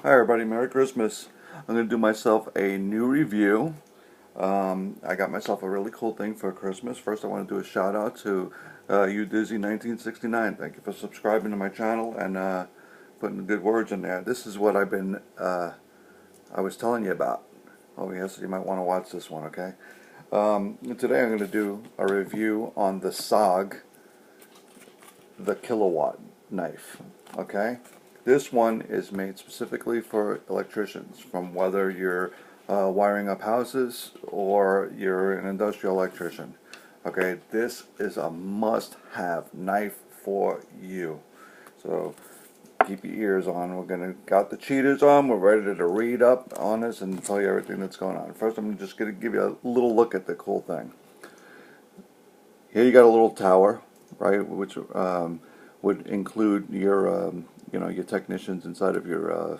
Hi everybody, Merry Christmas. I'm going to do myself a new review. I got myself a really cool thing for Christmas. First I want to do a shout out to Udizzy1969. Thank you for subscribing to my channel and putting the good words in there. This is what I was telling you about. Oh yes, you might want to watch this one, okay? Today I'm going to do a review on the SOG, the kilowatt knife, okay? This one is made specifically for electricians, from whether you're wiring up houses or you're an industrial electrician. Okay, this is a must-have knife for you. So keep your ears on. Got the cheaters on. We're ready to read up on this and tell you everything that's going on. First, I'm just going to give you a little look at the cool thing. Here you got a little tower, right, which would include your your technicians inside of your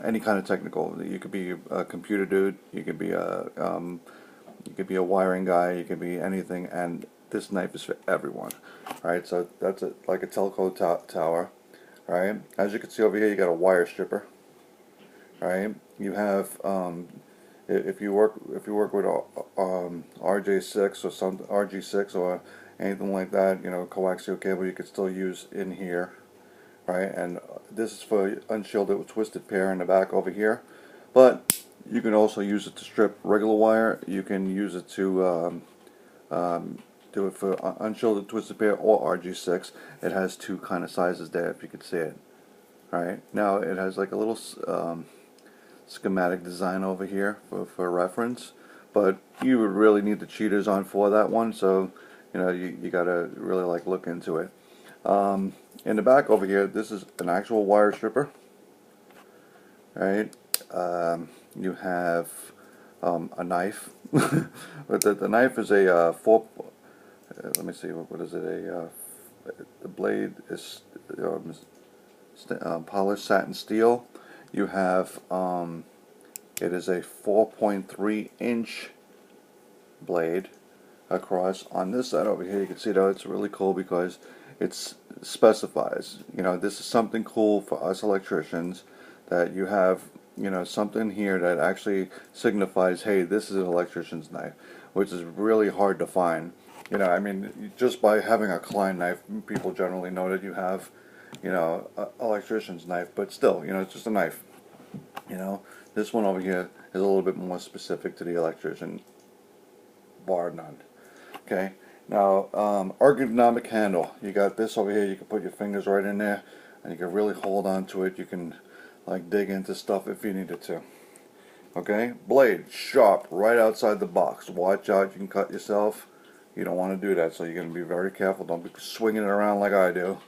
any kind of technical. You could be a computer dude, you could be a wiring guy, you could be anything, and this knife is for everyone. Right, so that's like a telco tower. Right, as you can see over here, you got a wire stripper. Right, you have if you work with RJ6 or some RG6 or anything like that, coaxial cable you could still use in here. Right, and this is for unshielded with twisted pair in the back over here, but you can also use it to strip regular wire. You can use it to do it for unshielded twisted pair or RG6. It has two kind of sizes there, if you could see it. Right, now it has like a little schematic design over here for reference, but you would really need the cheaters on for that one, so you gotta really like look into it. In the back over here, this is an actual wire stripper. Right, you have a knife, but the knife is a let me see, what is it? The blade is polished satin steel. You have it is a 4.3 inch blade across. On this side over here, you can see that it's really cool because it specifies, this is something cool for us electricians, that you have, something here that actually signifies, hey, this is an electrician's knife, which is really hard to find. I mean, just by having a Klein knife, people generally know that you have, an electrician's knife, but still, it's just a knife. This one over here is a little bit more specific to the electrician, bar none. Okay, now ergonomic handle. You got this over here. You can put your fingers right in there, and you can really hold on to it. You can like dig into stuff if you needed to. Okay, blade sharp right outside the box. Watch out, you can cut yourself. You don't want to do that, so you're going to be very careful. Don't be swinging it around like I do,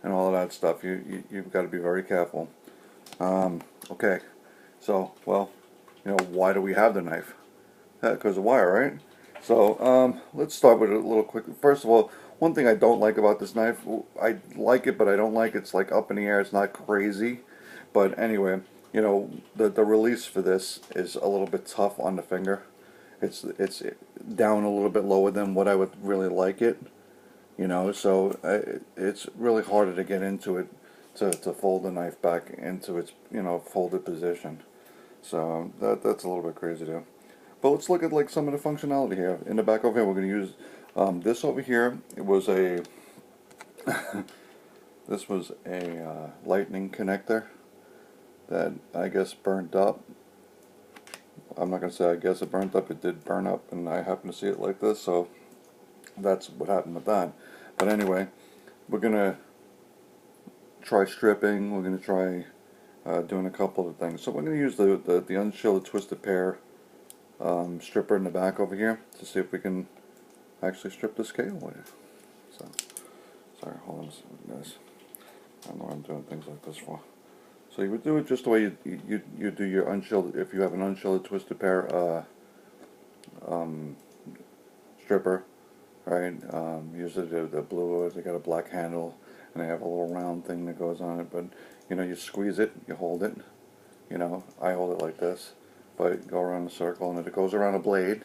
and all of that stuff. You've got to be very careful. Okay, so well, why do we have the knife? Because of wire, right? So let's start with it a little quick. First of all, one thing I don't like about this knife, I like it, but I don't like it's like up in the air. It's not crazy, but anyway, the release for this is a little bit tough on the finger. It's down a little bit lower than what I would really like it. So it's really harder to get into it to fold the knife back into its folded position. So that's a little bit crazy too. But let's look at like some of the functionality here. In the back over here, we're going to use this over here. It was a this was a lightning connector that I guess burnt up. I'm not going to say I guess it burnt up. It did burn up, and I happened to see it like this, so that's what happened with that. But anyway, we're going to try stripping. We're going to try doing a couple of things. So we're going to use the unshielded twisted pair stripper in the back over here to see if we can actually strip this cable with it. So, sorry, hold on a second, guys. I don't know why I'm doing things like this for. So you would do it just the way you do your unshielded, if you have an unshielded twisted pair stripper, right? Usually the blue, they got a black handle, and they have a little round thing that goes on it, but you squeeze it, you hold it, I hold it like this, but go around the circle, and if it goes around a blade,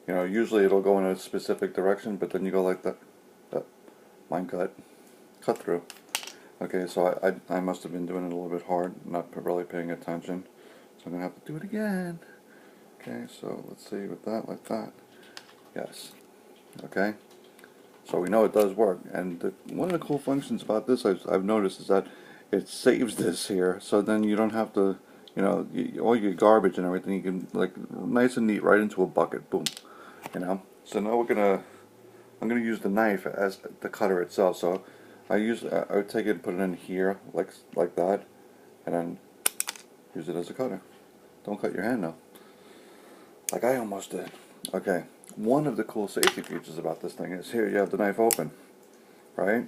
usually it'll go in a specific direction, but then you go like that, mine cut through. Okay, so I must have been doing it a little bit hard, not really paying attention. So I'm going to have to do it again. Okay, so let's see with that, like that. Yes. Okay. So we know it does work. And one of the cool functions about this I've noticed is that it saves this here. So then you don't have to, you know, all your garbage and everything, you can, like, nice and neat right into a bucket. Boom. You know. So now I'm gonna use the knife as the cutter itself. So I would take it and put it in here like that, and then use it as a cutter. Don't cut your hand though, like I almost did. Okay. One of the cool safety features about this thing is here you have the knife open, right?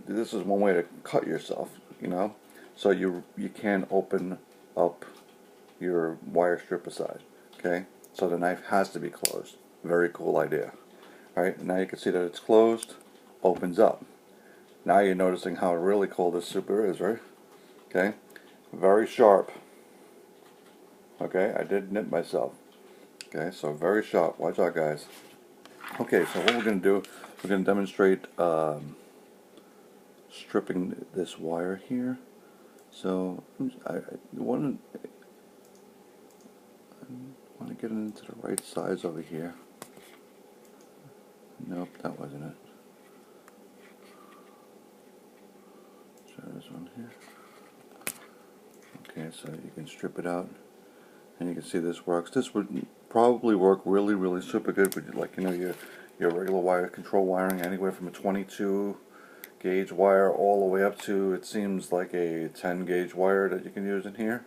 This is one way to cut yourself, you know. So you can open up your wire strip aside. Okay. So the knife has to be closed. Very cool idea. Alright, now you can see that it's closed, opens up. Now you're noticing how really cool this super is, right? Okay, very sharp. Okay, I did nip myself. Okay, so very sharp. Watch out, guys. Okay, so what we're going to do, we're going to demonstrate stripping this wire here. So I want to get it into the right size over here. Nope, that wasn't it. So this one here. Okay, so you can strip it out, and you can see this works. This would probably work really super good with, like, you know, your regular wire control wiring, anywhere from a 22 gauge wire all the way up to, it seems like a 10 gauge wire that you can use in here.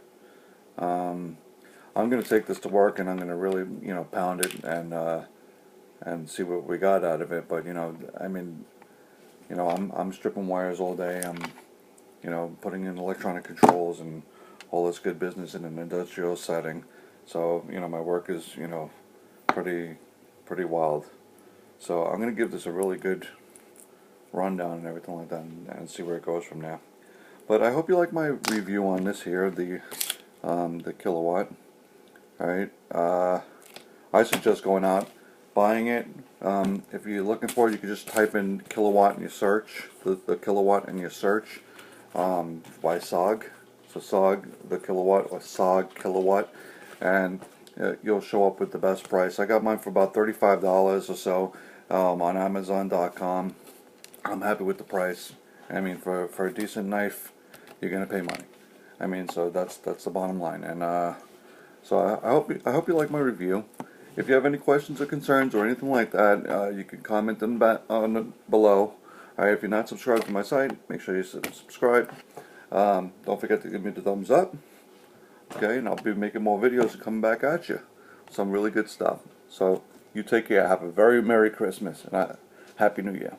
I'm going to take this to work, and I'm going to really, you know, pound it and see what we got out of it. But, you know, I mean, you know, I'm stripping wires all day. I'm, you know, putting in electronic controls and all this good business in an industrial setting. So, you know, my work is, you know, pretty wild. So I'm going to give this a really good rundown and everything like that, and see where it goes from there. But I hope you like my review on this here, the kilowatt. Alright, I suggest going out, buying it. If you're looking for it, you can just type in kilowatt in your search, the kilowatt in your search, by SOG. So SOG, the kilowatt, or SOG kilowatt, and you'll show up with the best price. I got mine for about $35 or so on Amazon.com. I'm happy with the price. I mean, for a decent knife, you're gonna pay money. I mean, so that's the bottom line. And so I hope you like my review. If you have any questions or concerns or anything like that, you can comment them below. Alright, if you're not subscribed to my site, make sure you subscribe. Don't forget to give me the thumbs up. Okay, and I'll be making more videos and coming back at you. Some really good stuff. So you take care. Have a very Merry Christmas and a Happy New Year.